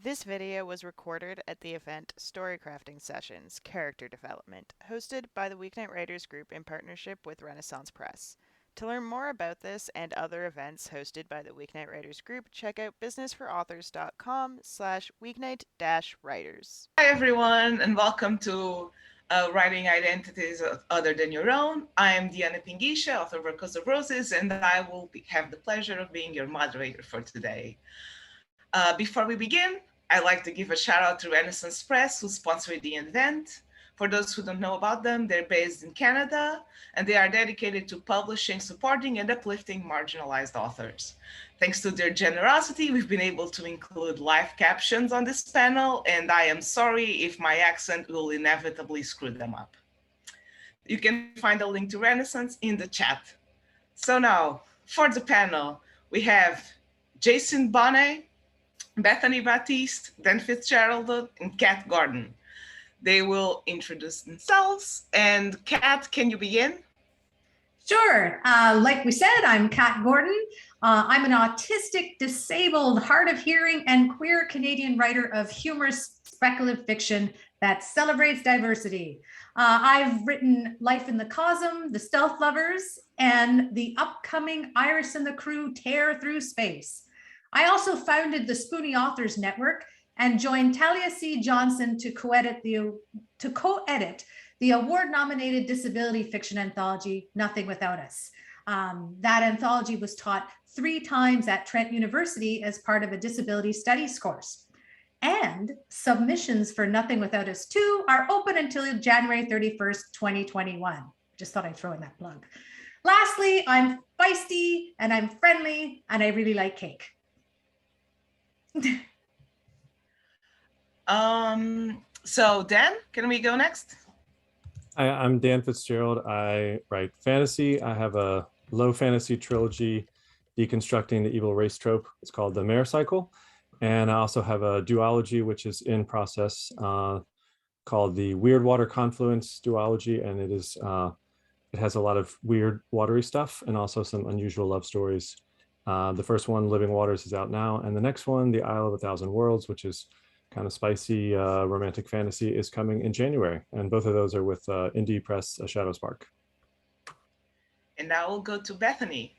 This video was recorded at the event Storycrafting Sessions Character Development, hosted by the Weeknight Writers Group in partnership with Renaissance Press. To learn more about this and other events hosted by the Weeknight Writers Group, check out businessforauthors.com/weeknight-writers. Hi, everyone, and welcome to Writing Identities Other Than Your Own. I am Diana Pinguisha, author of Records of Roses, and I will have the pleasure of being your moderator for today. Before we begin, I'd like to give a shout out to Renaissance Press, who sponsored the event. For those who don't know about them, they're based in Canada, and they are dedicated to publishing, supporting, and uplifting marginalized authors. Thanks to their generosity, we've been able to include live captions on this panel, and I am sorry if my accent will inevitably screw them up. You can find a link to Renaissance in the chat. So now, for the panel, we have Jason Bonay, Bethany Baptiste, then Fitzgerald, and Kat Gordon. They will introduce themselves. And Kat, can you begin? Sure. Like we said, I'm Kat Gordon. I'm an autistic, disabled, hard of hearing, and queer Canadian writer of humorous speculative fiction that celebrates diversity. I've written Life in the Cosm, The Stealth Lovers, and the upcoming Iris and the Crew Tear Through Space. I also founded the Spoonie Authors Network and joined Talia C. Johnson to co-edit the award-nominated disability fiction anthology, Nothing Without Us. That anthology was taught 3 times at Trent University as part of a disability studies course. And submissions for Nothing Without Us 2 are open until January 31st, 2021. Just thought I'd throw in that plug. Lastly, I'm feisty and I'm friendly and I really like cake. So Dan, can we go next? Hi, I'm Dan Fitzgerald. I write fantasy. I have a low fantasy trilogy deconstructing the evil race trope. It's called The Mare Cycle. And I also have a duology, which is in process, called the Weird Water Confluence duology. And it has a lot of weird watery stuff and also some unusual love stories. The first one, Living Waters, is out now. And the next one, The Isle of a Thousand Worlds, which is kind of spicy romantic fantasy, is coming in January. And both of those are with indie press Shadow Spark. And now we'll go to Bethany.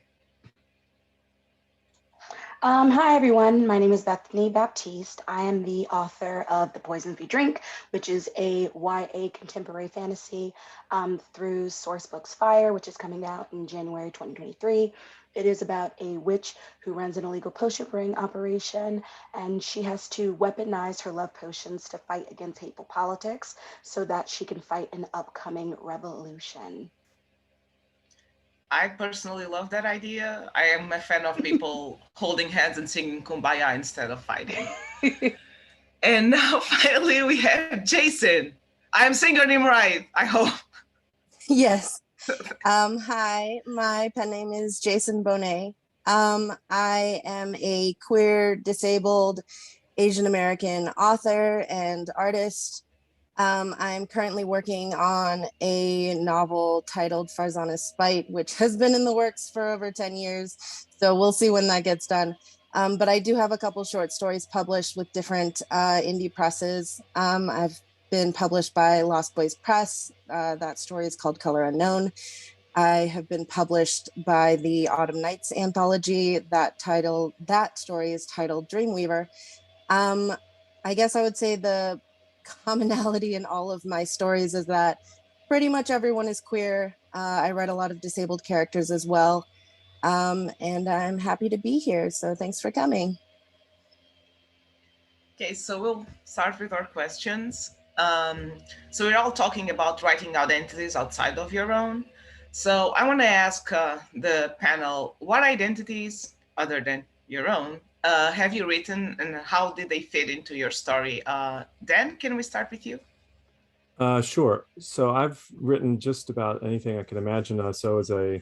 Hi, everyone. My name is Bethany Baptiste. I am the author of The Poison We Drink, which is a YA contemporary fantasy through Sourcebooks Fire, which is coming out in January 2023. It is about a witch who runs an illegal potion brewing operation, and she has to weaponize her love potions to fight against hateful politics so that she can fight an upcoming revolution. I personally love that idea. I am a fan of people holding hands and singing Kumbaya instead of fighting. And now finally we have Jason. I'm saying your name right, I hope. Yes. Hi, my pen name is Jason Bonay. I am a queer, disabled, Asian American author and artist. I'm currently working on a novel titled Farzana's Spite, which has been in the works for over 10 years. So we'll see when that gets done. But I do have a couple short stories published with different indie presses. I've been published by Lost Boys Press. That story is called Color Unknown. I have been published by the Autumn Nights anthology. That story is titled Dreamweaver. I guess I would say the commonality in all of my stories is that pretty much everyone is queer. I write a lot of disabled characters as well. And I'm happy to be here. So thanks for coming. Okay, so we'll start with our questions. So we're all talking about writing identities outside of your own. So I want to ask the panel, what identities other than your own have you written and how did they fit into your story? Dan, can we start with you? Sure. So I've written just about anything I can imagine. So as a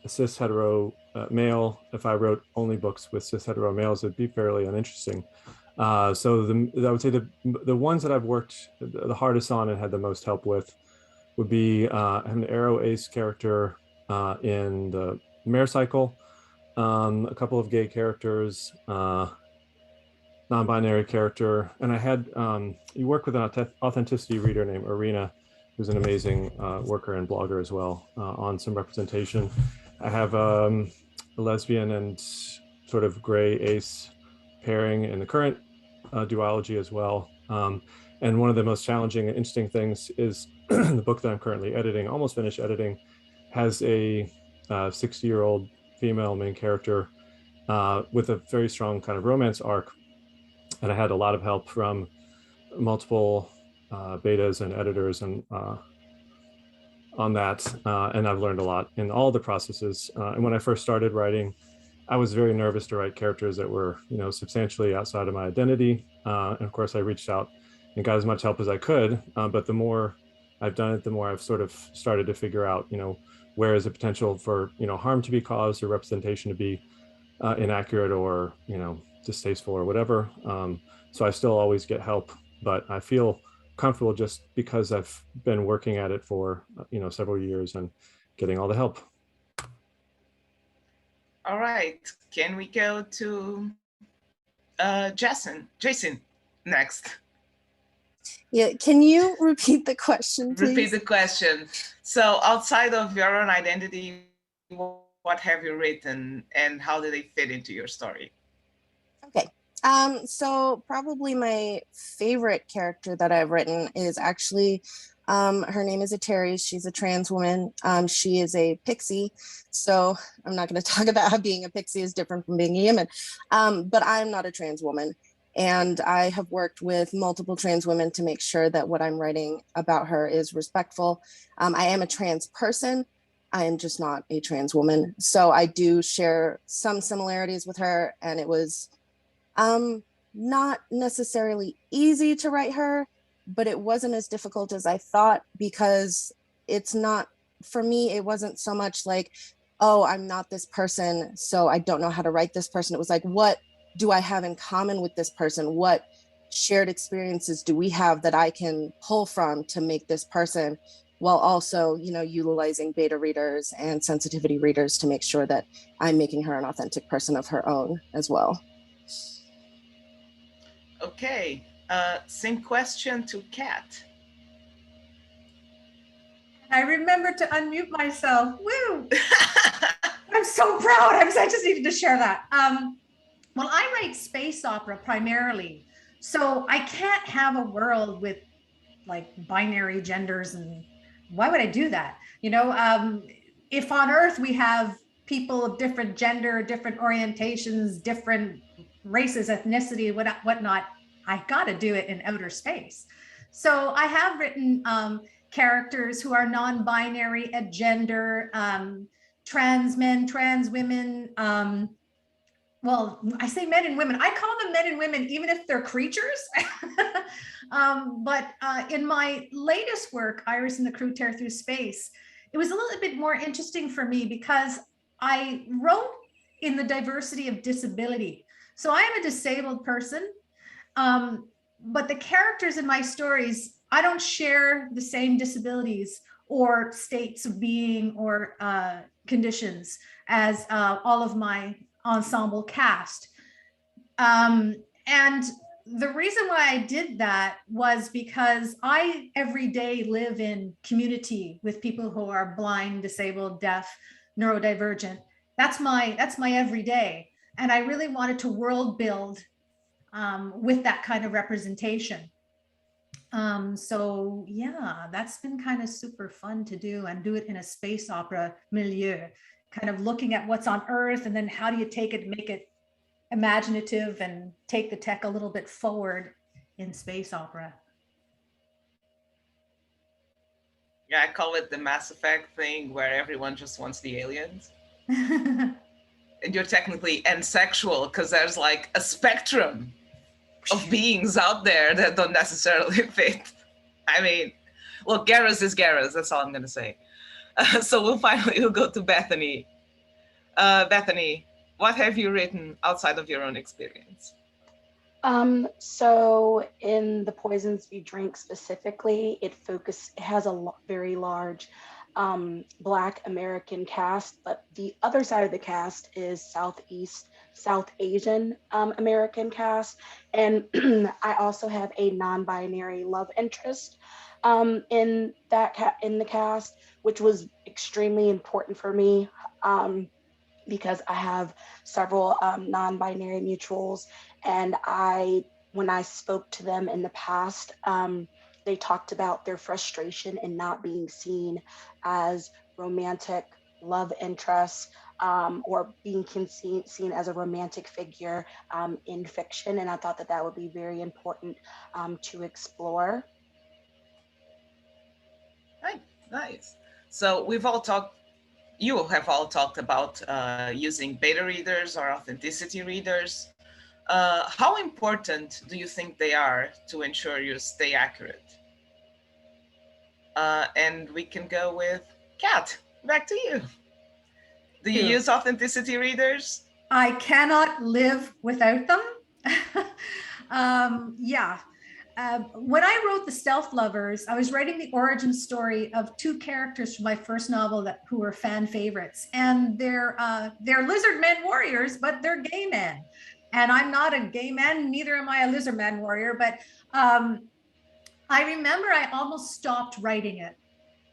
cis hetero male, if I wrote only books with cis hetero males, it'd be fairly uninteresting. So I would say the ones that I've worked the hardest on and had the most help with would be an Arrow Ace character in the Mare Cycle, a couple of gay characters, non-binary character. And I had, you work with an authenticity reader named Arena, who's an amazing worker and blogger as well, on some representation. I have a lesbian and sort of gray ace pairing in the current duology as well. And one of the most challenging and interesting things is the book that I'm currently editing, almost finished editing, has a 60-year-old female main character with a very strong kind of romance arc. And I had a lot of help from multiple betas and editors and on that. And I've learned a lot in all the processes. And when I first started writing, I was very nervous to write characters that were, substantially outside of my identity. And of course, I reached out and got as much help as I could. But the more I've done it, the more I've sort of started to figure out, where is the potential for, harm to be caused or representation to be inaccurate or, distasteful or whatever. So I still always get help, but I feel comfortable just because I've been working at it for, several years and getting all the help. All right, can we go to Jason next? Yeah, can you repeat the question, please? Repeat the question. So outside of your own identity, what have you written and how do they fit into your story? Okay. So probably my favorite character that I've written is actually, her name is Ateri. She's a trans woman. She is a pixie. So I'm not going to talk about how being a pixie is different from being a human. But I'm not a trans woman. And I have worked with multiple trans women to make sure that what I'm writing about her is respectful. I am a trans person. I am just not a trans woman. So I do share some similarities with her, and it was not necessarily easy to write her, but it wasn't as difficult as I thought, because it's not, for me, it wasn't so much like, oh, I'm not this person, so I don't know how to write this person. It was like, what do I have in common with this person? What shared experiences do we have that I can pull from to make this person, while also, utilizing beta readers and sensitivity readers to make sure that I'm making her an authentic person of her own as well. Okay, same question to Kat. I remember to unmute myself. Woo! I'm so proud. I just needed to share that. Well, I write space opera primarily, so I can't have a world with like binary genders, and why would I do that? If on Earth we have people of different gender, different orientations, different races, ethnicity, whatnot, I got to do it in outer space. So I have written characters who are non-binary, agender, trans men, trans women. Well, I say men and women. I call them men and women, even if they're creatures. But in my latest work, Iris and the Crew Tear Through Space, it was a little bit more interesting for me because I wrote in the diversity of disability. So I am a disabled person, but the characters in my stories, I don't share the same disabilities or states of being or conditions as all of my ensemble cast. And the reason why I did that was because I every day live in community with people who are blind, disabled, deaf, neurodivergent. That's my everyday. And I really wanted to world build with that kind of representation. So yeah, that's been kind of super fun to do, and do it in a space opera milieu, kind of looking at what's on Earth, and then how do you take it, make it imaginative, and take the tech a little bit forward in space opera. Yeah, I call it the Mass Effect thing, where everyone just wants the aliens. And you're technically asexual because there's like a spectrum of beings out there that don't necessarily fit. I mean, well, Garrus is Garrus, that's all I'm going to say. So we'll go to Bethany. Bethany, what have you written outside of your own experience? So in the Poisons We Drink specifically, it has a very large Black American cast, but the other side of the cast is Southeast South Asian American cast. And I also have a non-binary love interest in the cast, which was extremely important for me. Because I have several non-binary mutuals, and when I spoke to them in the past, they talked about their frustration in not being seen as romantic love interests, or being seen as a romantic figure in fiction, and I thought that that would be very important to explore. Right, nice. So you have all talked about using beta readers or authenticity readers. How important do you think they are to ensure you stay accurate? And we can go with Kat. Back to you. Do you use authenticity readers? I cannot live without them. Yeah. When I wrote The Stealth Lovers, I was writing the origin story of two characters from my first novel who were fan favorites, and they're lizard men warriors, but they're gay men. And I'm not a gay man, neither am I a lizard man warrior. But I remember I almost stopped writing it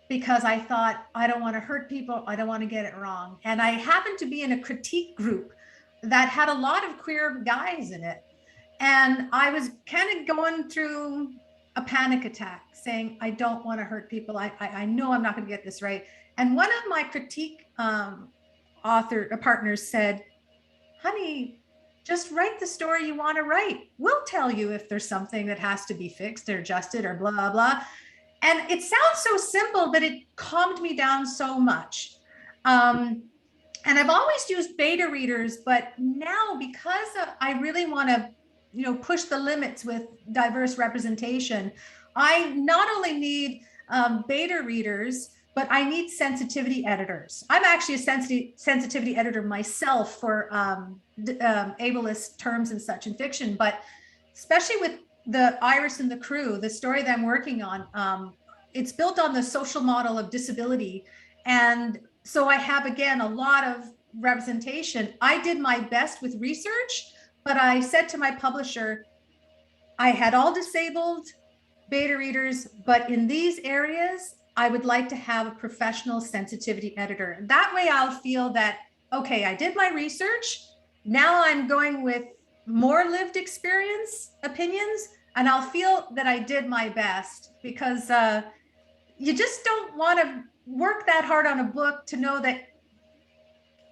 because I thought, I don't want to hurt people. I don't want to get it wrong. And I happened to be in a critique group that had a lot of queer guys in it. And I was kind of going through a panic attack saying, I don't want to hurt people. I know I'm not going to get this right. And one of my critique partners said, honey, just write the story you want to write. We'll tell you if there's something that has to be fixed or adjusted or blah, blah, blah. And it sounds so simple, but it calmed me down so much. And I've always used beta readers, but now because I really want to, push the limits with diverse representation, I not only need beta readers, but I need sensitivity editors. I'm actually a sensitivity editor myself for ableist terms and such in fiction, but especially with the Iris and the Crew, the story that I'm working on, it's built on the social model of disability. And so I have, again, a lot of representation. I did my best with research, but I said to my publisher, I had all disabled beta readers, but in these areas, I would like to have a professional sensitivity editor. That way I'll feel that, okay, I did my research. Now I'm going with more lived experience opinions, and I'll feel that I did my best, because you just don't want to work that hard on a book to know that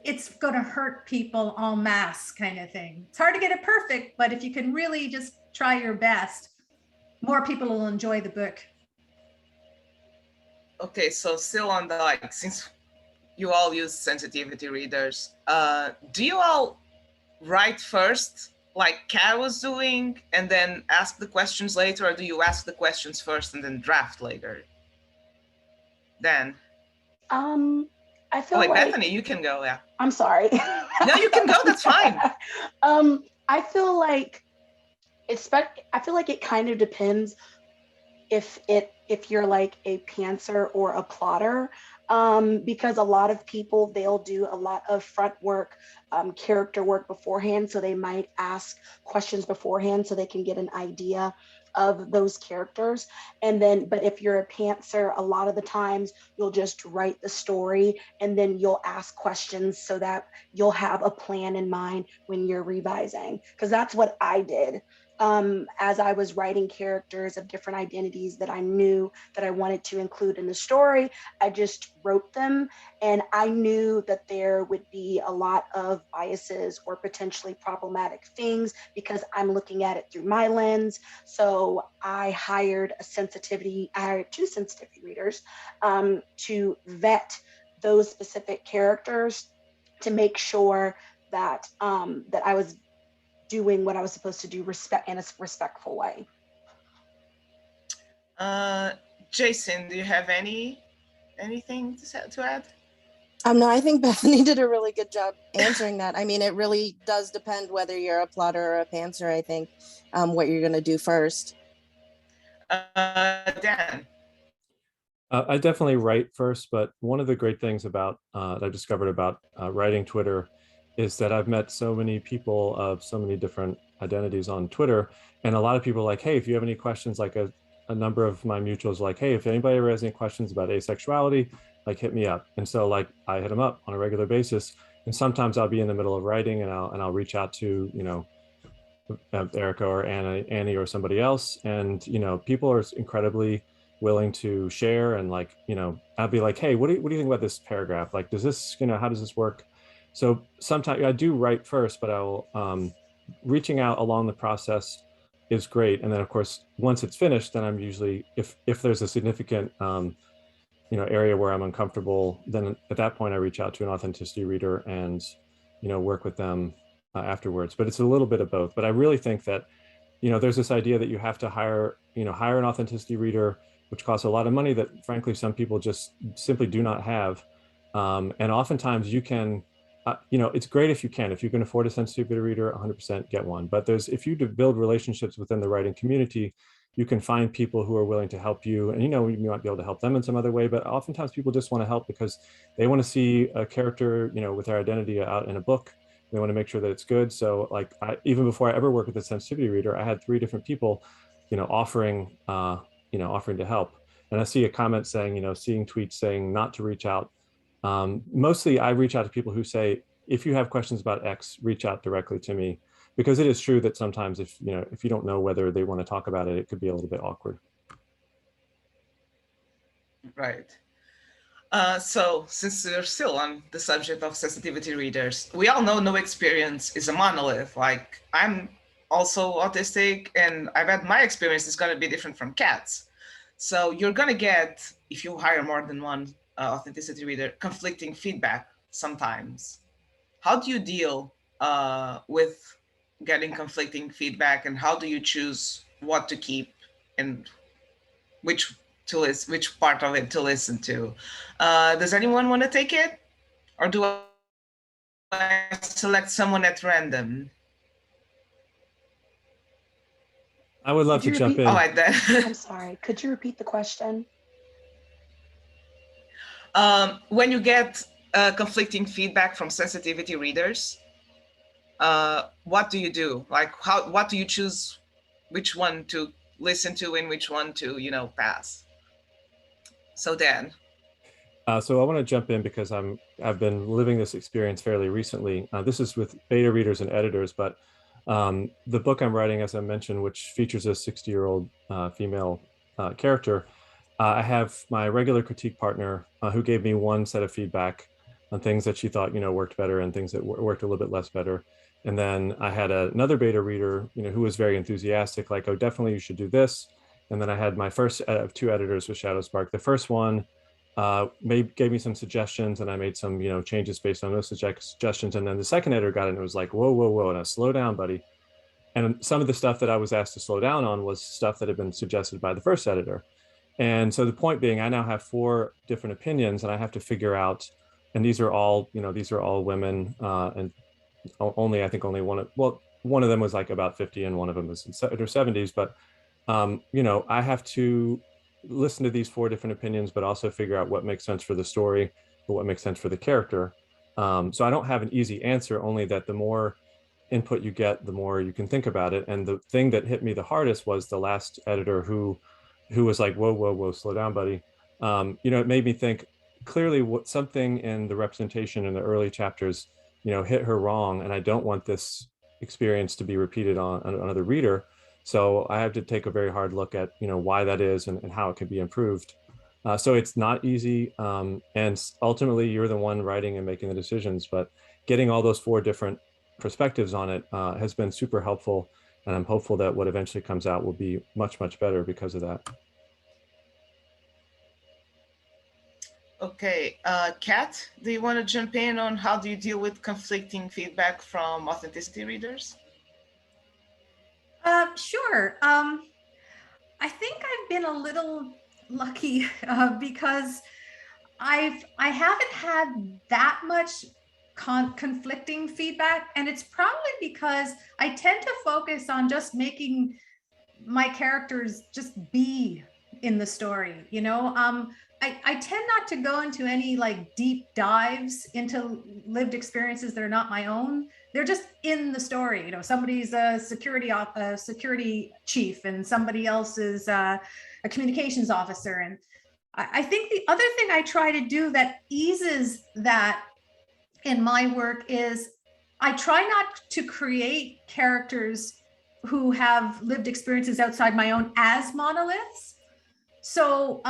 it's going to hurt people en masse kind of thing. It's hard to get it perfect, but if you can really just try your best, more people will enjoy the book. Okay, so still on the, since you all use sensitivity readers, do you all write first, like Kat was doing, and then ask the questions later, or do you ask the questions first and then draft later? Dan? I feel like Bethany, you can go. Yeah. I'm sorry. No, you can go. That's fine. I feel like it kind of depends if you're like a pantser or a plotter, because a lot of people, they'll do a lot of front work, character work beforehand, so they might ask questions beforehand so they can get an idea of those characters. And then, but if you're a pantser, a lot of the times you'll just write the story and then you'll ask questions so that you'll have a plan in mind when you're revising, because that's what I did. As I was writing characters of different identities that I knew that I wanted to include in the story, I just wrote them, and I knew that there would be a lot of biases or potentially problematic things because I'm looking at it through my lens. So I hired two sensitivity readers to vet those specific characters to make sure that that I was doing what I was supposed to do in a respectful way. Jason, do you have anything to add? No, I think Bethany did a really good job answering that. I mean, it really does depend whether you're a plotter or a pantser, I think, what you're going to do first. Dan? I definitely write first, but one of the great things about that I discovered about writing Twitter is that I've met so many people of so many different identities on Twitter, and a lot of people are like, hey, if you have any questions, like a number of my mutuals are like, hey, if anybody ever has any questions about asexuality, like hit me up. And so like I hit them up on a regular basis, and sometimes I'll be in the middle of writing and I'll reach out to, you know, Erica or Annie or somebody else, and you know, people are incredibly willing to share. And like, you know, I'll be like, hey, what do you think about this paragraph? Like, does this, you know, how does this work? So sometimes I do write first, but I'll reaching out along the process is great. And then of course, once it's finished, then I'm usually, if there's a significant you know, area where I'm uncomfortable, then at that point I reach out to an authenticity reader and, you know, work with them afterwards. But it's a little bit of both. But I really think that, you know, there's this idea that you have to hire an authenticity reader, which costs a lot of money that frankly some people just simply do not have. And oftentimes you can, you know, it's great if you can afford a sensitivity reader, 100% get one. But if you build relationships within the writing community, you can find people who are willing to help you, and you know, you might be able to help them in some other way. But oftentimes people just want to help because they want to see a character, you know, with their identity out in a book. They want to make sure that it's good. So like even before I ever worked with a sensitivity reader, I had 3 different people, you know, offering to help. And I see a comment saying, you know, seeing tweets saying not to reach out. Mostly I reach out to people who say, if you have questions about X, reach out directly to me, because it is true that sometimes if you don't know whether they want to talk about it, it could be a little bit awkward. Right. So since we're still on the subject of sensitivity readers, we all know no experience is a monolith. Like I'm also autistic, and I bet my experience is going to be different from Kat's. So you're going to get, if you hire more than one authenticity reader, conflicting feedback sometimes. How do you deal with getting conflicting feedback, and how do you choose what to keep and which part of it to listen to? Does anyone want to take it, or do I select someone at random? I would love to jump in. All right then. I'm sorry, could you repeat the question? When you get conflicting feedback from sensitivity readers, what do you do? Like, what do you choose? Which one to listen to and which one to, you know, pass? So Dan. So I want to jump in because I've been living this experience fairly recently. This is with beta readers and editors, but the book I'm writing, as I mentioned, which features a 60-year-old female character, I have my regular critique partner who gave me one set of feedback on things that she thought, you know, worked better and things that worked a little bit less better. And then I had another beta reader, you know, who was very enthusiastic, like, oh, definitely you should do this. And then I had my first of 2 editors with Shadowspark. The first one gave me some suggestions, and I made some, you know, changes based on those suggestions. And then the second editor got it and it was like, whoa, whoa, whoa, now slow down, buddy. And some of the stuff that I was asked to slow down on was stuff that had been suggested by the first editor. And so the point being, I now have 4 different opinions, and I have to figure out, and these are all women, and only, I think only one of them was like about 50 and one of them was in their 70s. But, you know, I have to listen to these 4 different opinions, but also figure out what makes sense for the story or what makes sense for the character. So I don't have an easy answer, only that the more input you get, the more you can think about it. And the thing that hit me the hardest was the last editor who was like, whoa, whoa, whoa, slow down, buddy. You know, it made me think clearly something in the representation in the early chapters, you know, hit her wrong. And I don't want this experience to be repeated on another reader. So I have to take a very hard look at, you know, why that is and how it could be improved. So it's not easy. And ultimately you're the one writing and making the decisions, but getting all those 4 different perspectives on it has been super helpful. And I'm hopeful that what eventually comes out will be much, much better because of that. Okay, Kat, do you want to jump in on how do you deal with conflicting feedback from authenticity readers? Sure. I think I've been a little lucky because I haven't had that much conflicting feedback, and it's probably because I tend to focus on just making my characters just be in the story, you know. I tend not to go into any like deep dives into lived experiences that are not my own. They're just in the story. You know, somebody's a security chief, and somebody else is a communications officer. And I think the other thing I try to do that eases that in my work is I try not to create characters who have lived experiences outside my own as monoliths. So,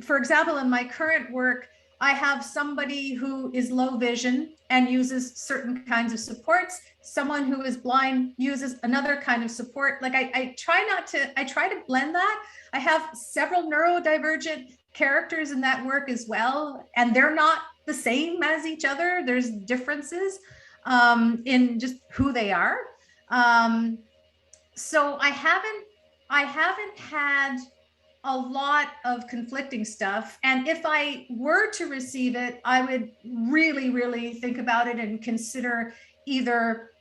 for example, in my current work, I have somebody who is low vision and uses certain kinds of supports. Someone who is blind uses another kind of support. Like I try to blend that. I have several neurodivergent characters in that work as well, and they're not the same as each other. There's differences in just who they are. So I haven't had a lot of conflicting stuff. And if I were to receive it, I would really, really think about it and consider either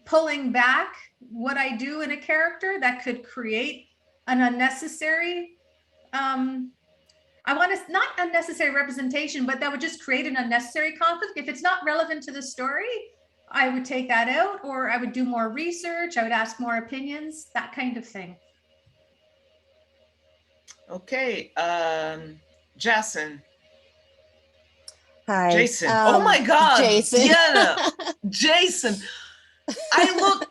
pulling back what I do in a character that could create an unnecessary, I want to, not unnecessary representation, but that would just create an unnecessary conflict. If it's not relevant to the story, I would take that out, or I would do more research. I would ask more opinions, that kind of thing. Okay, Jason. Hi. Jason. Oh my God. Jason. Diana. Jason.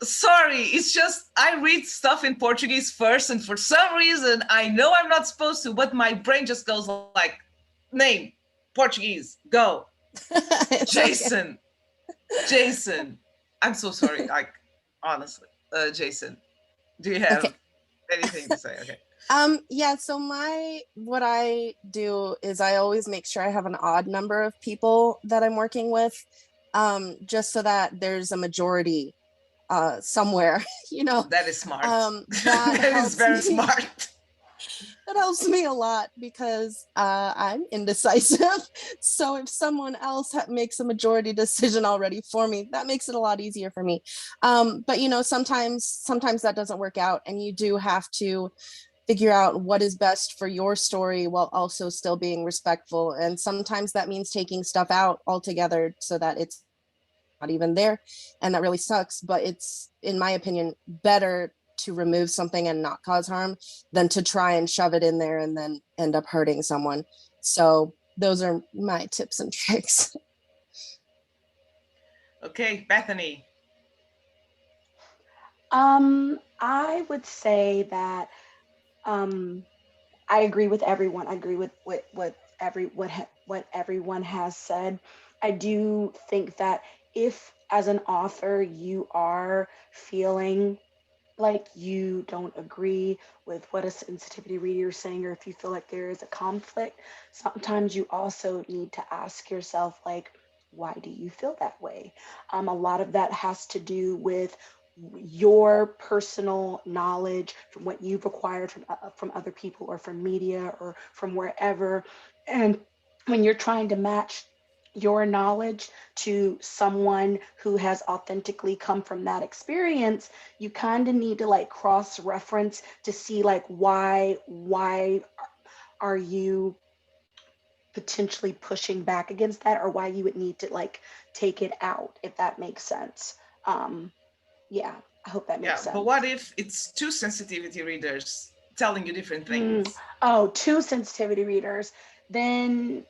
Sorry, it's just I read stuff in Portuguese first, and for some reason, I know I'm not supposed to, but my brain just goes like, name, Portuguese, go. Jason. Okay. Jason. I'm so sorry, like, honestly. Jason, do you have anything to say? Okay. Yeah, so what I do is I always make sure I have an odd number of people that I'm working with, just so that there's a majority somewhere, you know. That is smart. That is very smart. That helps me a lot because I'm indecisive. So if someone else makes a majority decision already for me, that makes it a lot easier for me. But you know, sometimes that doesn't work out, and you do have to figure out what is best for your story while also still being respectful. And sometimes that means taking stuff out altogether so that it's not even there. And that really sucks, but it's, in my opinion, better to remove something and not cause harm than to try and shove it in there and then end up hurting someone. So those are my tips and tricks. Okay, Bethany. I would say that I agree with everyone. I agree with what everyone has said. I do think that if, as an author, you are feeling like you don't agree with what a sensitivity reader is saying, or if you feel like there is a conflict, sometimes you also need to ask yourself, like, why do you feel that way? A lot of that has to do with your personal knowledge from what you've acquired from other people or from media or from wherever. And when you're trying to match your knowledge to someone who has authentically come from that experience, you kind of need to like cross-reference to see like why are you potentially pushing back against that, or why you would need to like take it out, if that makes sense. Yeah, I hope that makes sense. But what if it's two sensitivity readers telling you different things? Two sensitivity readers, then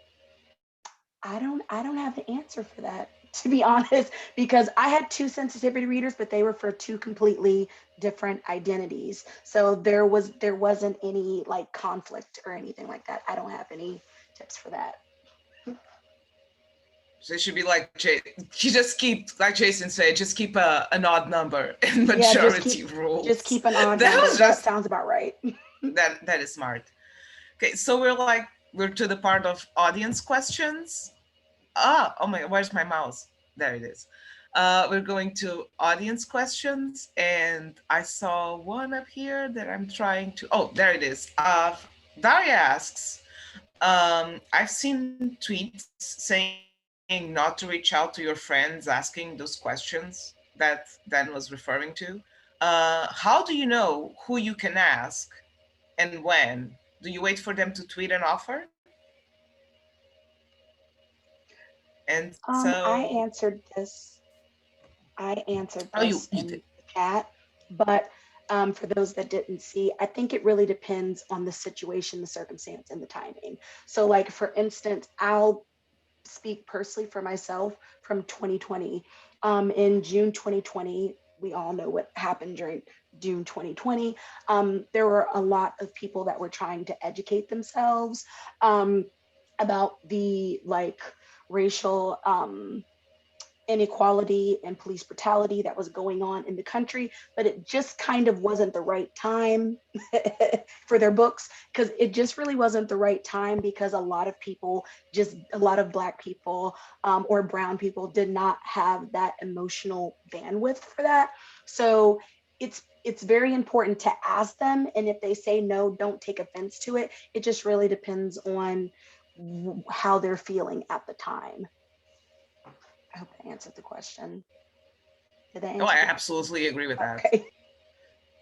I don't have the answer for that, to be honest, because I had two sensitivity readers, but they were for two completely different identities. So there wasn't any like conflict or anything like that. I don't have any tips for that. So it should be like, you just keep, like Jason said, just keep an odd number in majority rules. Just keep an odd number. That sounds about right. That is smart. Okay, so we're to the part of audience questions. Oh my, where's my mouse? There it is. We're going to audience questions, and I saw one up here that I'm trying to, there it is. Daria asks, I've seen tweets saying not to reach out to your friends asking those questions that Dan was referring to. How do you know who you can ask and when? Do you wait for them to tweet an offer? And so I answered this. Oh, you in did. the chat, but for those that didn't see, I think it really depends on the situation, the circumstance, and the timing. So, like for instance, I'll speak personally for myself from 2020. In June 2020, we all know what happened during June 2020. There were a lot of people that were trying to educate themselves about the like racial inequality and police brutality that was going on in the country, but it just kind of wasn't the right time for their books, because it just really wasn't the right time, because a lot of people, just a lot of Black people or brown people did not have that emotional bandwidth for that. So it's very important to ask them, and if they say no, don't take offense to it. It just really depends on how they're feeling at the time. I hope I answered the question. Did I answer? Oh, I absolutely agree with that. Okay.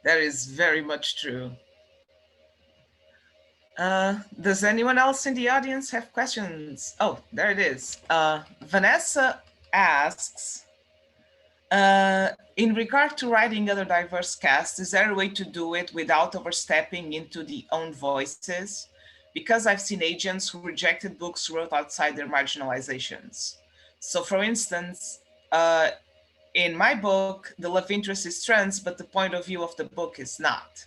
That is very much true. Does anyone else in the audience have questions? Oh, there it is. Vanessa asks, in regard to writing other diverse casts, is there a way to do it without overstepping into the own voices? Because I've seen agents who rejected books wrote outside their marginalizations. So for instance, in my book, the love interest is trans, but the point of view of the book is not.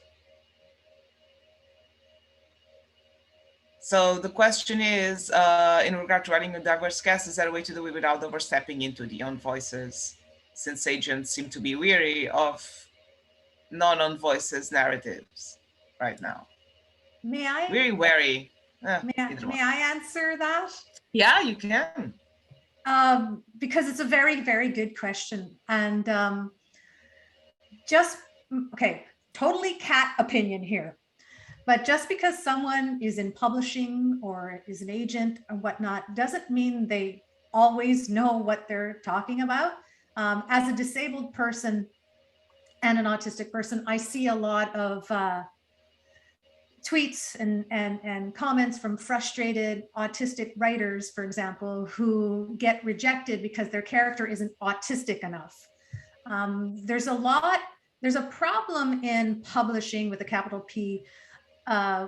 So the question is, in regard to writing a diverse cast, is there a way to do it without overstepping into the own voices, since agents seem to be weary of non-own voices narratives right now? May I? Very wary. May I answer that? Yeah, you can. Because it's a very, very good question. And okay, totally cat opinion here. But just because someone is in publishing or is an agent or whatnot, doesn't mean they always know what they're talking about. As a disabled person and an autistic person, I see a lot of tweets and comments from frustrated autistic writers, for example, who get rejected because their character isn't autistic enough. There's a problem in publishing with a capital P,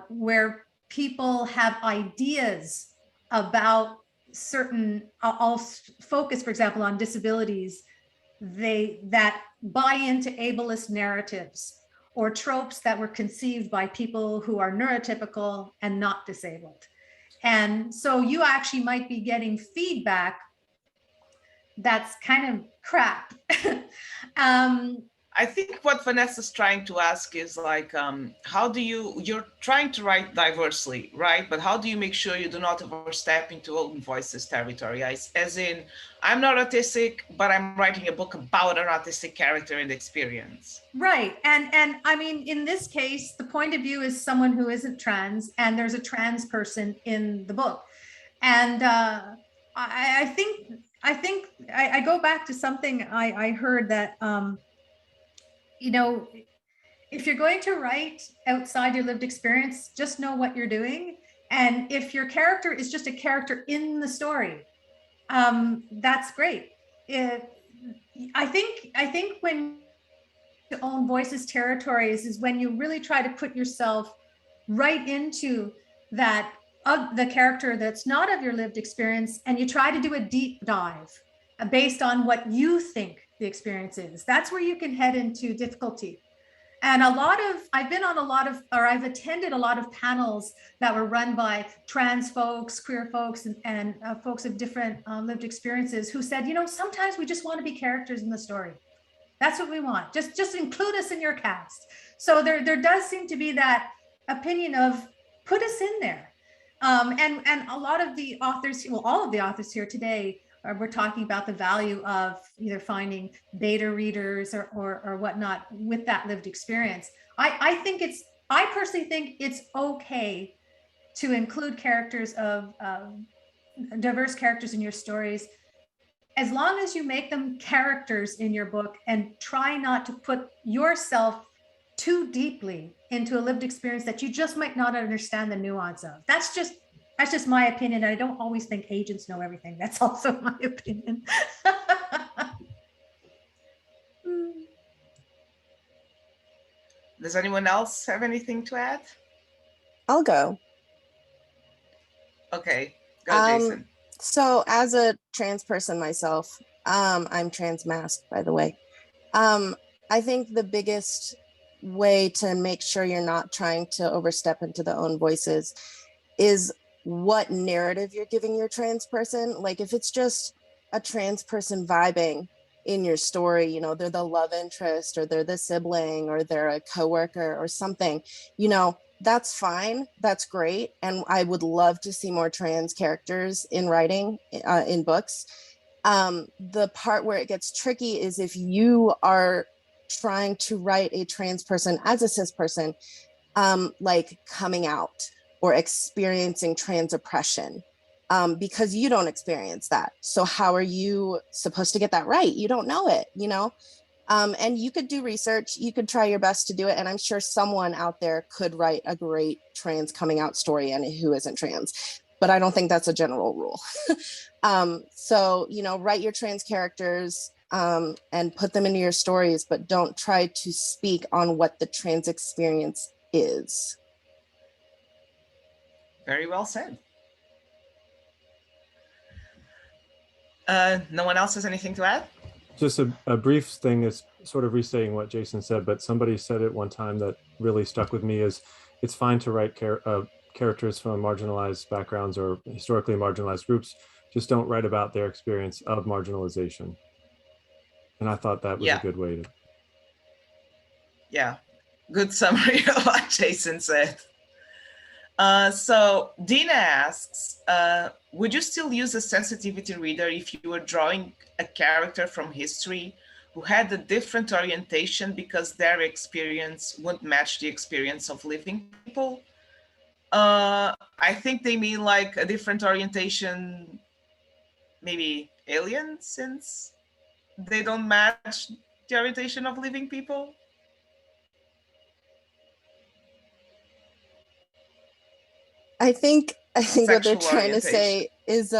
where people have ideas about certain, I'll focus, for example, on disabilities, that buy into ableist narratives or tropes that were conceived by people who are neurotypical and not disabled. And so you actually might be getting feedback that's kind of crap. I think what Vanessa's trying to ask is like, how do you're trying to write diversely, right? But how do you make sure you do not overstep into own voices territory? As in, I'm not autistic, but I'm writing a book about an autistic character and experience. Right, and I mean, in this case, the point of view is someone who isn't trans, and there's a trans person in the book. And I think I go back to something I heard that, you know, if you're going to write outside your lived experience, just know what you're doing. And if your character is just a character in the story, that's great. I think when you own voices territories is when you really try to put yourself right into that of the character that's not of your lived experience, and you try to do a deep dive based on what you think the experience is. That's where you can head into difficulty. And I've attended a lot of panels that were run by trans folks, queer folks, and folks of different lived experiences who said, you know, sometimes we just want to be characters in the story. That's what we want. Just include us in your cast. So there does seem to be that opinion of put us in there. And a lot of the authors, well, all of the authors here today, we're talking about the value of either finding beta readers or whatnot with that lived experience. I personally think it's okay to include characters of diverse characters in your stories, as long as you make them characters in your book and try not to put yourself too deeply into a lived experience that you just might not understand the nuance of. That's just my opinion. I don't always think agents know everything. That's also my opinion. Does anyone else have anything to add? I'll go. Okay, go, Jason. So as a trans person myself, I'm trans masked, by the way. I think the biggest way to make sure you're not trying to overstep into the own voices is what narrative you're giving your trans person. Like if it's just a trans person vibing in your story, you know, they're the love interest or they're the sibling or they're a coworker or something, you know, that's fine. That's great. And I would love to see more trans characters in writing, in books. The part where it gets tricky is if you are trying to write a trans person as a cis person, like coming out or experiencing trans oppression, because you don't experience that. So how are you supposed to get that right? You don't know it, you know? And you could do research, you could try your best to do it. And I'm sure someone out there could write a great trans coming out story and who isn't trans, but I don't think that's a general rule. So, you know, write your trans characters and put them into your stories, but don't try to speak on what the trans experience is. Very well said. No one else has anything to add? Just a brief thing is sort of restating what Jason said, but somebody said it one time that really stuck with me is it's fine to write characters from marginalized backgrounds or historically marginalized groups, just don't write about their experience of marginalization. And I thought that was a good way to. Yeah, good summary of what Jason said. So Dina asks, would you still use a sensitivity reader if you were drawing a character from history who had a different orientation because their experience wouldn't match the experience of living people? I think they mean like a different orientation, maybe alien, since they don't match the orientation of living people. I think what they're trying to say is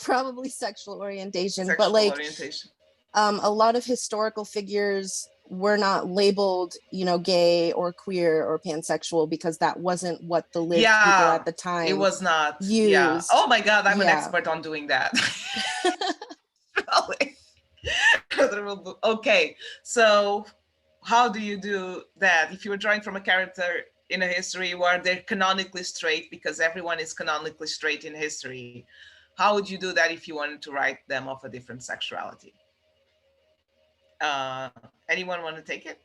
probably sexual orientation, but like orientation. A lot of historical figures were not labeled, you know, gay or queer or pansexual because that wasn't what the lived people at the time. It was not used. Yeah. Oh my God, I'm an expert on doing that. Okay, so how do you do that if you were drawing from a character in a history where they're canonically straight, because everyone is canonically straight in history? How would you do that if you wanted to write them of a different sexuality? Anyone want to take it?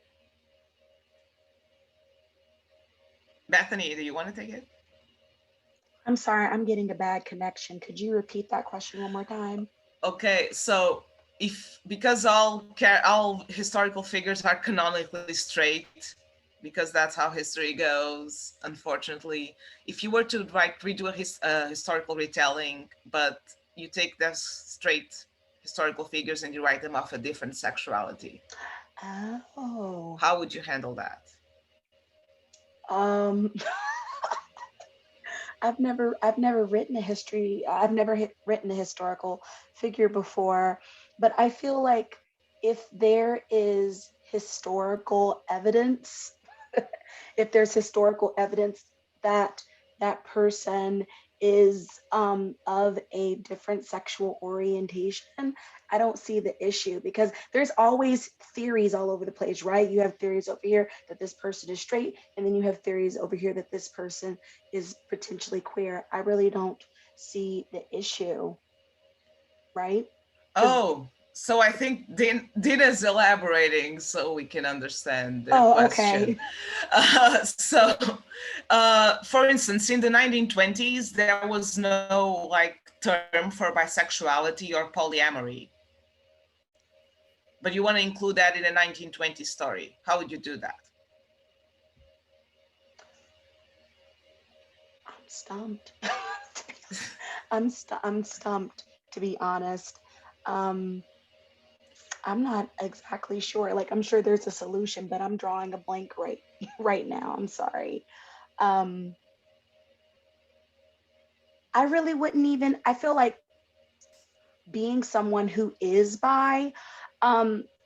Bethany, do you want to take it? I'm sorry, I'm getting a bad connection. Could you repeat that question one more time? Okay, so because all historical figures are canonically straight, because that's how history goes, unfortunately, if you were to redo a historical retelling, but you take those straight historical figures and you write them off a different sexuality, how would you handle that? I've never written a history. I've never written a historical figure before, but I feel like if there is historical evidence, if there's historical evidence that that person is of a different sexual orientation, I don't see the issue, because there's always theories all over the place, right? You have theories over here that this person is straight, and then you have theories over here that this person is potentially queer. I really don't see the issue, right? Oh, so I think Dina's elaborating so we can understand the question. Okay. For instance, in the 1920s, there was no term for bisexuality or polyamory. But you want to include that in a 1920s story. How would you do that? I'm stumped. I'm stumped, to be honest. I'm not exactly sure. Like, I'm sure there's a solution, but I'm drawing a blank right now. I'm sorry. Um, I really wouldn't even, I feel like being someone who is bi,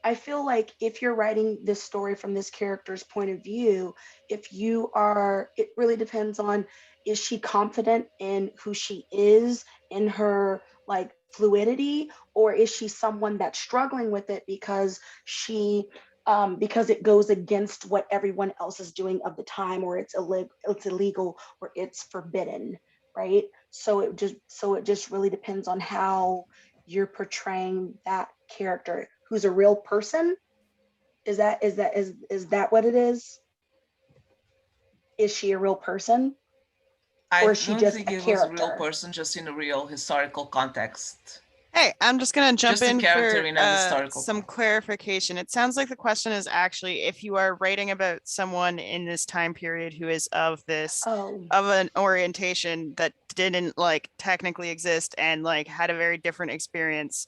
I feel like if you're writing this story from this character's point of view, if you are, it really depends on, is she confident in who she is, in her like fluidity, or is she someone that's struggling with it because because it goes against what everyone else is doing of the time, or it's illegal, or it's forbidden, right? So it just really depends on how you're portraying that character who's a real person. Is that what it is? Is she a real person, I or is she don't just think a it was a real character? person, just in a real historical context. Hey, I'm just going to jump Just a in character for in a historical some context. clarification. It sounds like the question is actually if you are writing about someone in this time period who is of Oh, an orientation that didn't like technically exist and like had a very different experience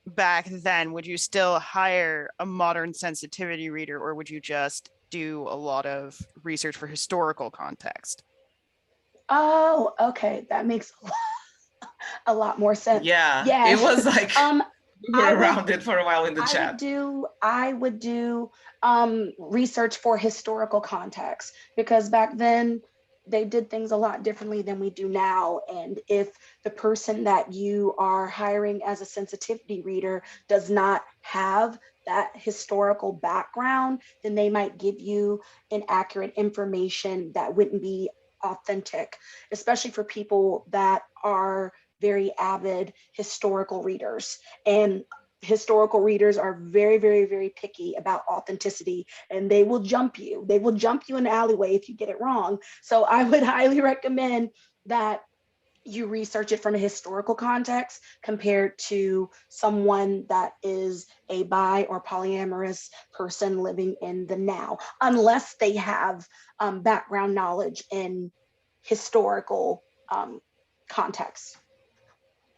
back then, would you still hire a modern sensitivity reader, or would you just do a lot of research for historical context? oh, okay, that makes a lot more sense. Yeah, it Yes. was like we I were would around it for a while in the chat. I would do research for historical context, because back then they did things a lot differently than we do now. And if the person that you are hiring as a sensitivity reader does not have that historical background, then they might give you inaccurate information that wouldn't be authentic, especially for people that are very avid historical readers. And historical readers are very, very, very picky about authenticity, and they will jump you. They will jump you in the alleyway if you get it wrong. So I would highly recommend that you research it from a historical context compared to someone that is a bi or polyamorous person living in the now, unless they have background knowledge in historical context.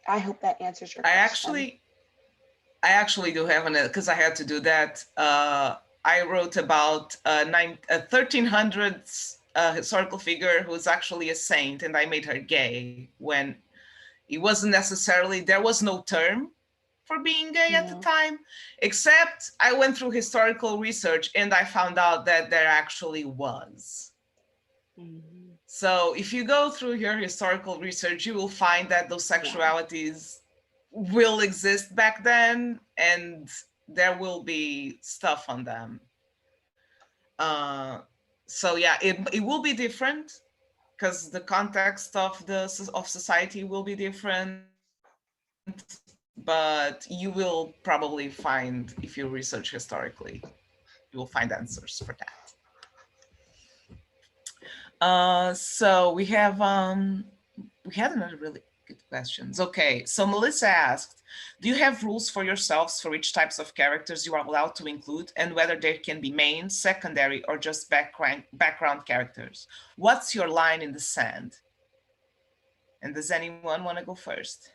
I hope that answers your I question. actually do have because I had to do that. I wrote about 1300s historical figure who was actually a saint, and I made her gay when it wasn't necessarily, there was no term for being gay at the Yeah. time, except I went through historical research and I found out that there actually was. Mm-hmm. So if you go through your historical research, you will find that those sexualities will exist back then, and there will be stuff on them. So yeah, it will be different because the context of society will be different, but you will probably find, if you research historically, you will find answers for that. So we had another really good questions. Okay, so Melissa asked, do you have rules for yourselves for which types of characters you are allowed to include, and whether they can be main, secondary, or just background characters? What's your line in the sand? And does anyone want to go first?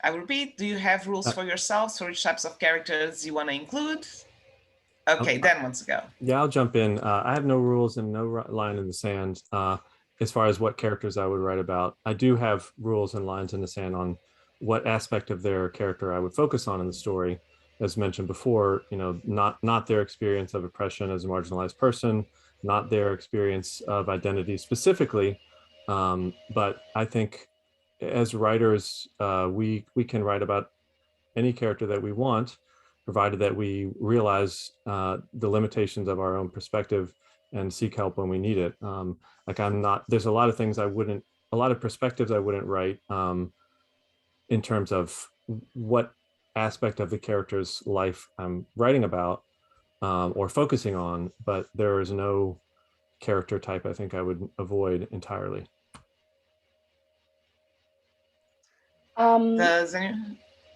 I will repeat, do you have rules for yourselves for which types of characters you want to include? Okay, Dan wants to go. Yeah, I'll jump in. I have no rules and no line in the sand as far as what characters I would write about. I do have rules and lines in the sand on what aspect of their character I would focus on in the story. As mentioned before, not their experience of oppression as a marginalized person, not their experience of identity specifically, but I think as writers, we can write about any character that we want, provided that we realize the limitations of our own perspective and seek help when we need it. There's a lot of things a lot of perspectives I wouldn't write in terms of what aspect of the character's life I'm writing about or focusing on, but there is no character type I think I would avoid entirely. Um,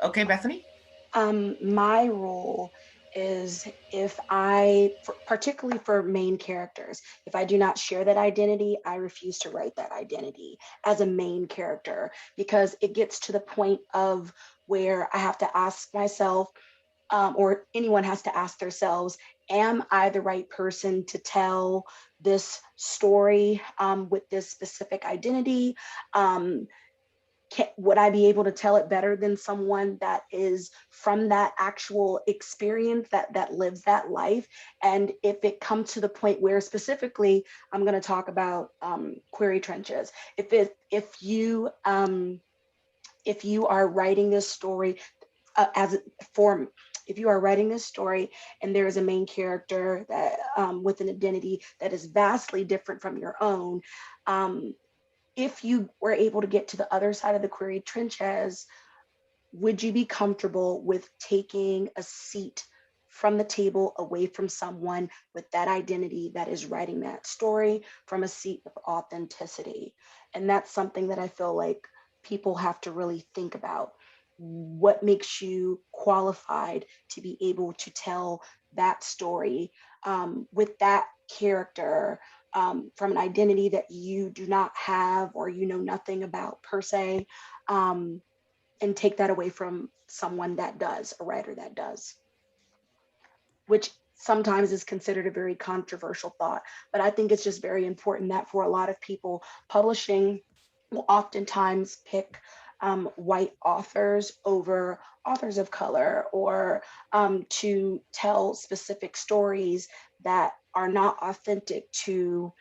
Okay, Bethany? my rule is particularly for main characters, if I do not share that identity, I refuse to write that identity as a main character, because it gets to the point of where I have to ask myself, or anyone has to ask themselves, am I the right person to tell this story with this specific identity? Would I be able to tell it better than someone that is from that actual experience, that lives that life? And if it comes to the point where, specifically, I'm going to talk about query trenches. If you are writing this story if you are writing this story and there is a main character that with an identity that is vastly different from your own, if you were able to get to the other side of the query trenches, would you be comfortable with taking a seat from the table away from someone with that identity that is writing that story, from a seat of authenticity? And that's something that I feel like people have to really think about. What makes you qualified to be able to tell that story with that character, from an identity that you do not have or you know nothing about per se, and take that away from someone that does, a writer that does, which sometimes is considered a very controversial thought. But I think it's just very important that for a lot of people, publishing will oftentimes pick white authors over authors of color, or to tell specific stories that are not authentic to,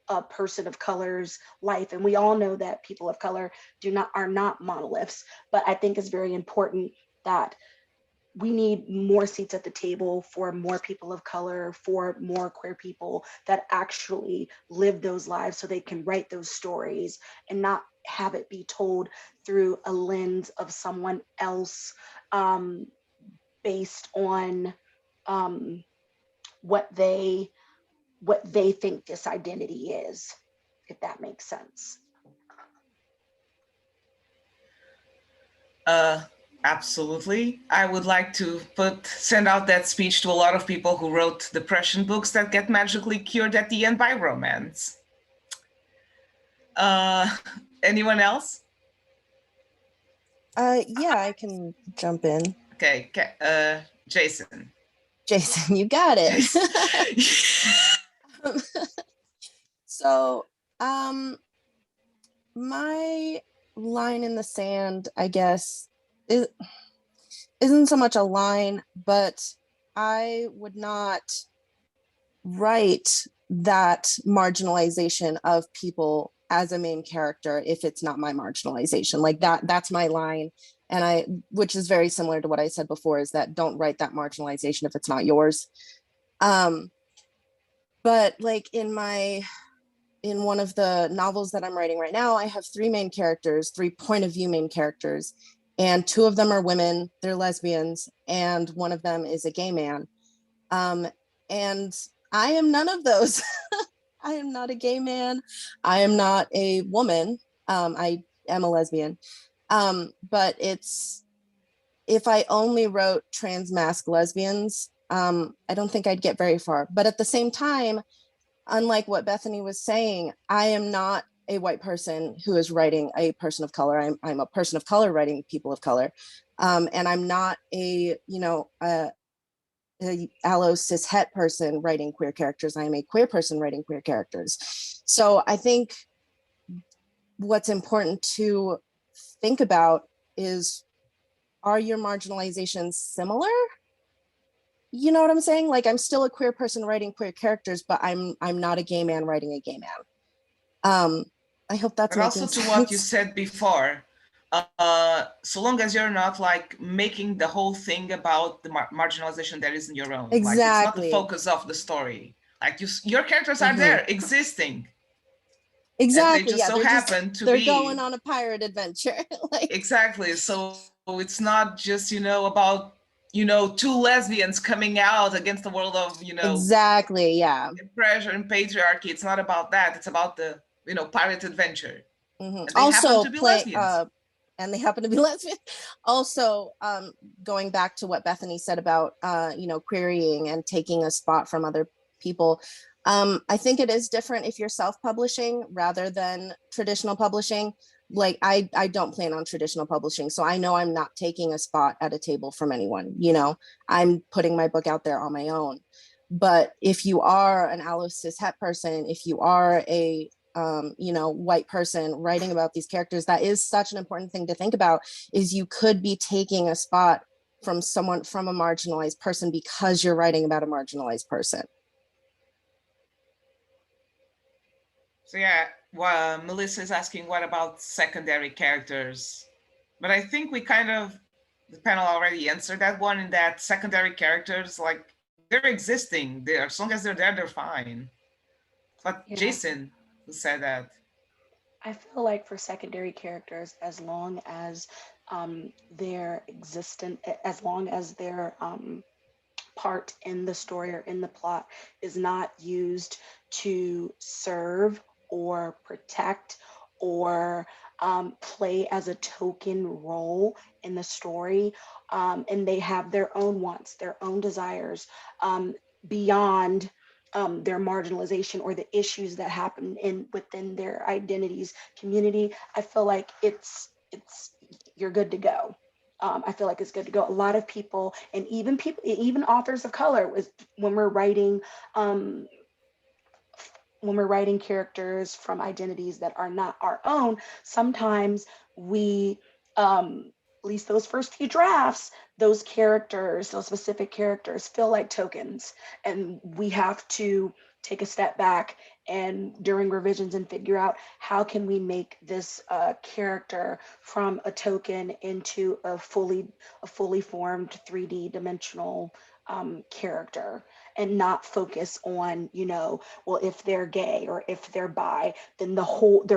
a person of color's life. And we all know that people of color are not monoliths, but I think it's very important that we need more seats at the table for more people of color, for more queer people that actually live those lives, so they can write those stories and not have it be told through a lens of someone else, based on what they think this identity is, if that makes sense. Absolutely. I would like to send out that speech to a lot of people who wrote depression books that get magically cured at the end by romance. Anyone else? Yeah, I can jump in. Okay, Jason. Jason, you got it. So, my line in the sand, I guess, isn't so much a line, but I would not write that marginalization of people as a main character if it's not my marginalization. Like that's my line. And which is very similar to what I said before, is that don't write that marginalization if it's not yours. But like in one of the novels that I'm writing right now, I have 3 main characters, 3 point of view main characters, and 2 of them are women, they're lesbians, and one of them is a gay man. And I am none of those. I am not a gay man. I am not a woman. I am a lesbian. But if I only wrote trans masc lesbians, I don't think I'd get very far. But at the same time, unlike what Bethany was saying, I am not a white person who is writing a person of color. I'm a person of color writing people of color. And I'm not a allo cis het person writing queer characters. I am a queer person writing queer characters. So I think what's important to think about is, are your marginalizations similar? You know what I'm saying? Like, I'm still a queer person writing queer characters, but I'm not a gay man writing a gay man. I hope that's but making also sense. To what you said before, so long as you're not like making the whole thing about the marginalization that isn't your own. Exactly. Like, it's not the focus of the story. Like your characters are there existing. Exactly. And they just they're going on a pirate adventure. Like, exactly. So it's not just, about, 2 lesbians coming out against the world of, exactly. Yeah. Pressure and patriarchy. It's not about that. It's about the, pirate adventure. Mm-hmm. They Also happen to be play, lesbians. and they happen to be lesbian. Also, going back to what Bethany said about, querying and taking a spot from other people. I think it is different if you're self-publishing rather than traditional publishing. Like I don't plan on traditional publishing, so I know I'm not taking a spot at a table from anyone. I'm putting my book out there on my own. But if you are an allo cis het person, if you are a white person writing about these characters, that is such an important thing to think about, is you could be taking a spot from a marginalized person because you're writing about a marginalized person. So yeah, well, Melissa is asking, what about secondary characters? But I think the panel already answered that one, in that secondary characters, like, they're existing. As long as they're there, they're fine. But yeah. Jason, who said that? I feel like for secondary characters, as long as they're existent, as long as their part in the story or in the plot is not used to serve or protect or play as a token role in the story, and they have their own wants, their own desires beyond their marginalization or the issues that happen within their identities community, I feel like it's you're good to go. I feel like it's good to go. A lot of people, and even authors of color, when we're writing characters from identities that are not our own, sometimes we, at least those first few drafts, those specific characters feel like tokens, and we have to take a step back and during revisions and figure out how can we make this character from a token into a fully formed 3D dimensional character, and not focus on, well, if they're gay or if they're bi, then their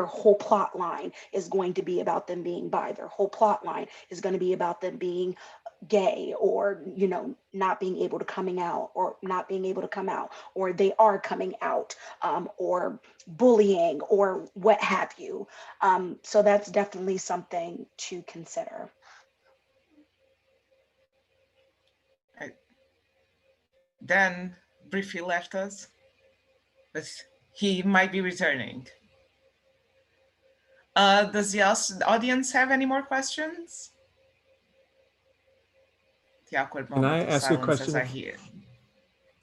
whole plot line is going to be about them being bi. Their whole plot line is going to be about them being gay, or not being able to come out, or they are coming out, or bullying, or what have you. So that's definitely something to consider. Dan briefly left us, but he might be returning. Does the audience have any more questions? The awkward moment Can I ask a question?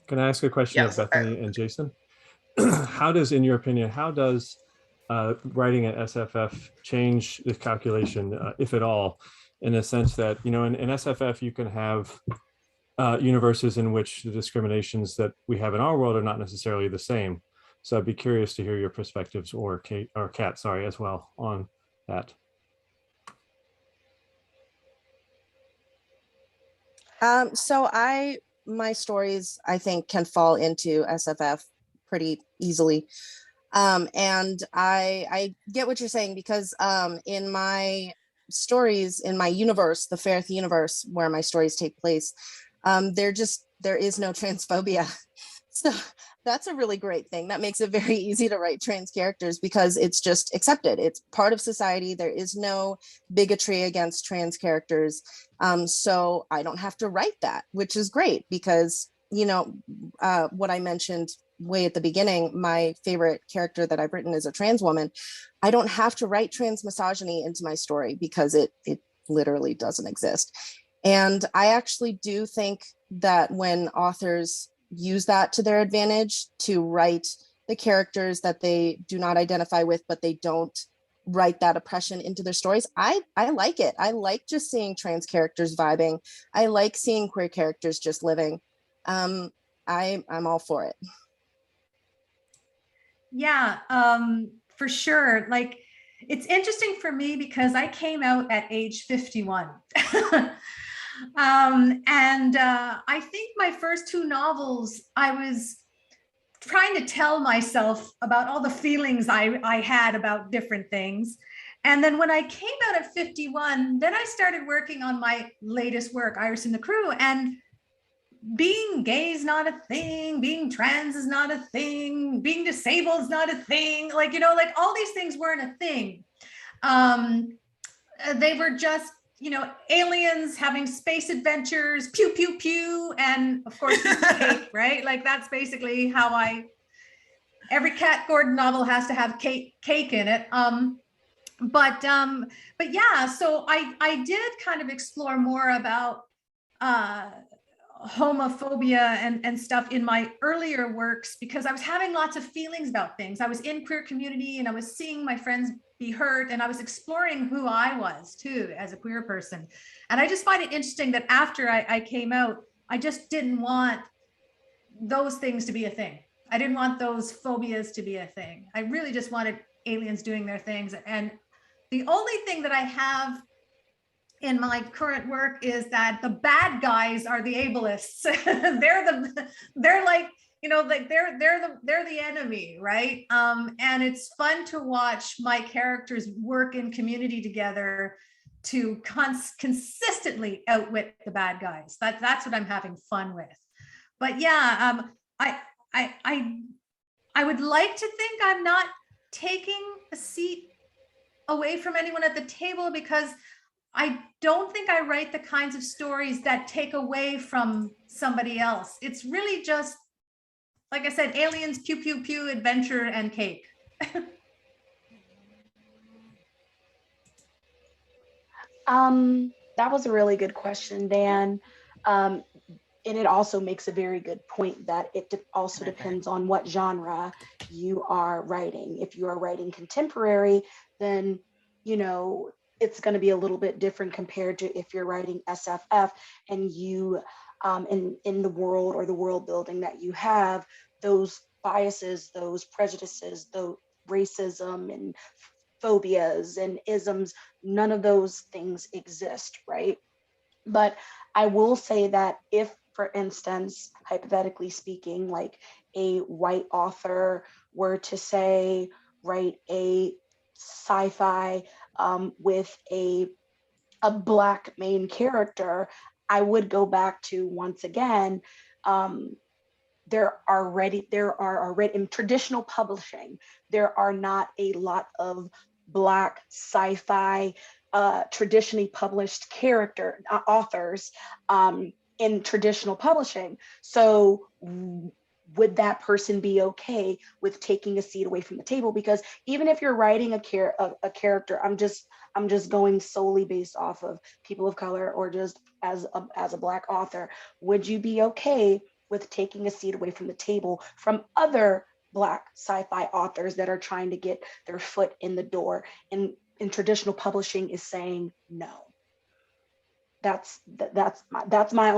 Can I ask a question of Bethany and Jason? In your opinion, how does writing at SFF change the calculation, if at all, in the sense that, in SFF, you can have universes in which the discriminations that we have in our world are not necessarily the same. So I'd be curious to hear your perspectives, or Kat, sorry, as well, on that. So my stories, I think, can fall into SFF pretty easily. And I get what you're saying, because in my stories, in my universe, the Fairth universe where my stories take place, there is no transphobia. So that's a really great thing. That makes it very easy to write trans characters, because it's just accepted. It's part of society. There is no bigotry against trans characters. So I don't have to write that, which is great, because, what I mentioned way at the beginning, my favorite character that I've written is a trans woman. I don't have to write trans misogyny into my story, because it literally doesn't exist. And I actually do think that when authors use that to their advantage to write the characters that they do not identify with, but they don't write that oppression into their stories, I like it. I like just seeing trans characters vibing. I like seeing queer characters just living. I'm all for it. Yeah, for sure. Like, it's interesting for me because I came out at age 51. I think my first two novels, I was trying to tell myself about all the feelings I had about different things. And then when I came out at 51, then I started working on my latest work, Iris and the Crew. And being gay is not a thing, being trans is not a thing, being disabled is not a thing. Like all these things weren't a thing. they were just, aliens having space adventures, pew, pew, pew, and of course, cake, right? Like that's basically how every Kat Gordon novel has to have cake in it. But yeah, so I did kind of explore more about homophobia and stuff in my earlier works because I was having lots of feelings about things. I was in queer community and I was seeing my friends be hurt and I was exploring who I was too as a queer person. And I just find it interesting that after I came out, I just didn't want those things to be a thing. I didn't want those phobias to be a thing. I really just wanted aliens doing their things. And the only thing that I have in my current work is that the bad guys are the ableists. they're like, like they're the enemy, right? And it's fun to watch my characters work in community together to consistently outwit the bad guys. That's what I'm having fun with. But yeah, I would like to think I'm not taking a seat away from anyone at the table because I don't think I write the kinds of stories that take away from somebody else. It's really just, like I said, aliens, pew, pew, pew, adventure, and cake. That was a really good question, Dan. And it also makes a very good point that it also depends on what genre you are writing. If you are writing contemporary, then, it's going to be a little bit different compared to if you're writing SFF and you, in the world or the world building that you have, those biases, those prejudices, those racism and phobias and isms, none of those things exist, right? But I will say that if, for instance, hypothetically speaking, like a white author were to say, write a sci-fi with a Black main character, I would go back to, once again, there are already in traditional publishing, there are not a lot of Black sci-fi traditionally published character authors in traditional publishing. So would that person be okay with taking a seat away from the table? Because even if you're writing a character, I'm just going solely based off of people of color or just as a Black author, would you be okay with taking a seat away from the table from other Black sci-fi authors that are trying to get their foot in the door and in traditional publishing is saying no? That's my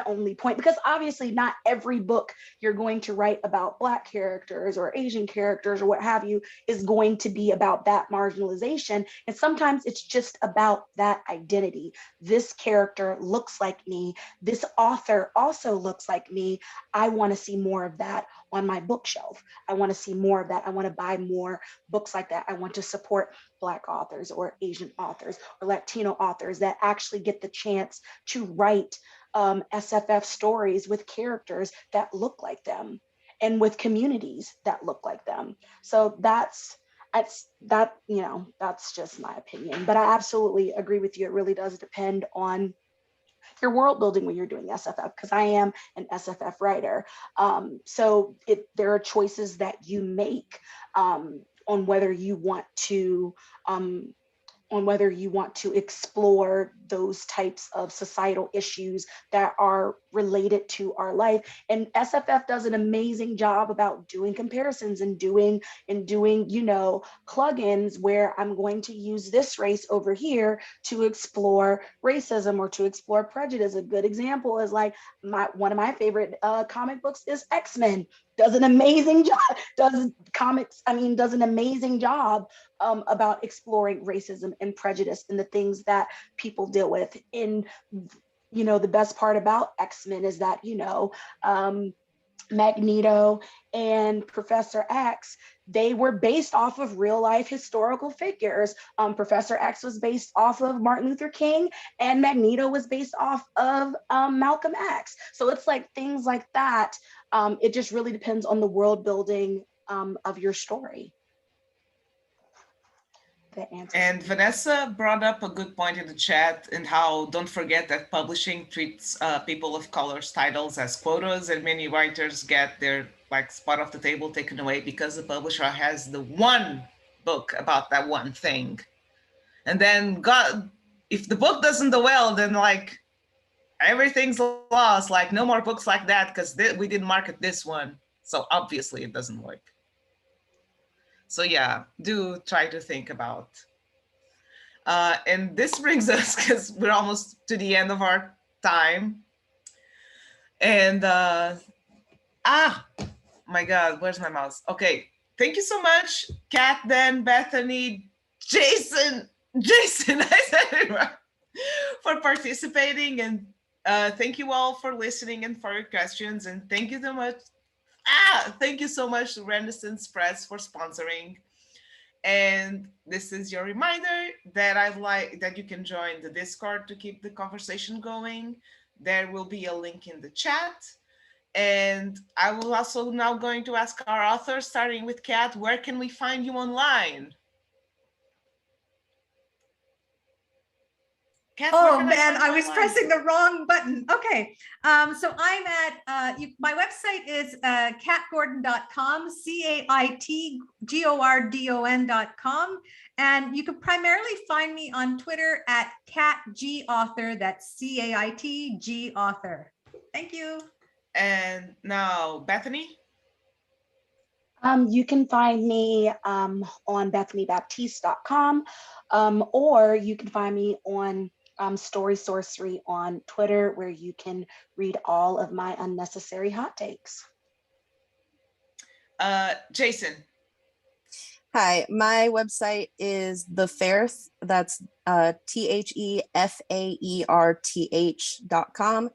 only point, because obviously not every book you're going to write about Black characters or Asian characters or what have you is going to be about that marginalization. And sometimes it's just about that identity. This character looks like me. This author also looks like me. I want to see more of that on my bookshelf. I want to see more of that. I want to buy more books like that. I want to support Black authors or Asian authors or Latino authors that actually get the chance to write SFF stories with characters that look like them and with communities that look like them. So that's just my opinion. But I absolutely agree with you. It really does depend on your world building when you're doing SFF, because I am an SFF writer. So there are choices that you make on whether you want to explore those types of societal issues that are related to our life. And SFF does an amazing job about doing comparisons and doing plugins where I'm going to use this race over here to explore racism or to explore prejudice. A good example is like one of my favorite comic books is X-Men. Does an amazing job, does an amazing job about exploring racism and prejudice and the things that people deal with. And, the best part about X-Men is that, Magneto and Professor X, they were based off of real life historical figures. Professor X was based off of Martin Luther King and Magneto was based off of Malcolm X. So it's like things like that. It just really depends on the world building of your story. the answer. And Vanessa brought up a good point in the chat, and how don't forget that publishing treats people of color's titles as quotas, and many writers get their like spot off the table taken away because the publisher has the one book about that one thing. And then God, if the book doesn't do well, then like everything's lost. Like no more books like that because we didn't market this one. So obviously it doesn't work. So yeah, do try to think about. And this brings us, because we're almost to the end of our time. And my God, where's my mouse? Okay, thank you so much, Kat, Dan, Bethany, Jason, I said it right, for participating. And thank you all for listening and for your questions. And thank you so much. Thank you so much to Renaissance Press for sponsoring. And this is your reminder that you can join the Discord to keep the conversation going. There will be a link in the chat. And I will also now going to ask our author, starting with Kat, where can we find you online? Kat, oh man, I was pressing the wrong button. Okay, so I'm at, my website is catgordon.com, CAITGORDON.com. And you can primarily find me on Twitter at catgauthor, that's CAITG author. Thank you. And now, Bethany? You can find me on BethanyBaptiste.com, or you can find me on Story Sorcery on Twitter, where you can read all of my unnecessary hot takes. Jason. Hi, my website is thefairth. That's TheFaerth.com.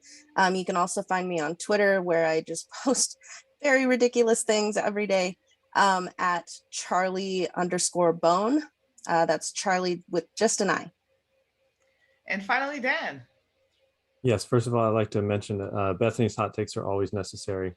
You can also find me on Twitter, where I just post very ridiculous things every day, at Charlie_Bone. That's Charlie with just an I. And finally, Dan. Yes, first of all, I'd like to mention that Bethany's hot takes are always necessary.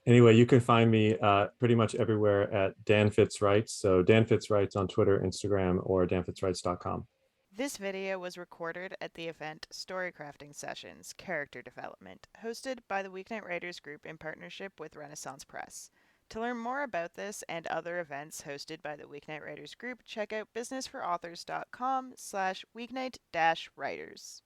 Anyway, you can find me pretty much everywhere at Dan Fitz Writes. So Dan Fitz Writes on Twitter, Instagram, or danfitzwrites.com. This video was recorded at the event Storycrafting Sessions, Character Development, hosted by the Weeknight Writers Group in partnership with Renaissance Press. To learn more about this and other events hosted by the Weeknight Writers Group, check out businessforauthors.com/weeknight-writers.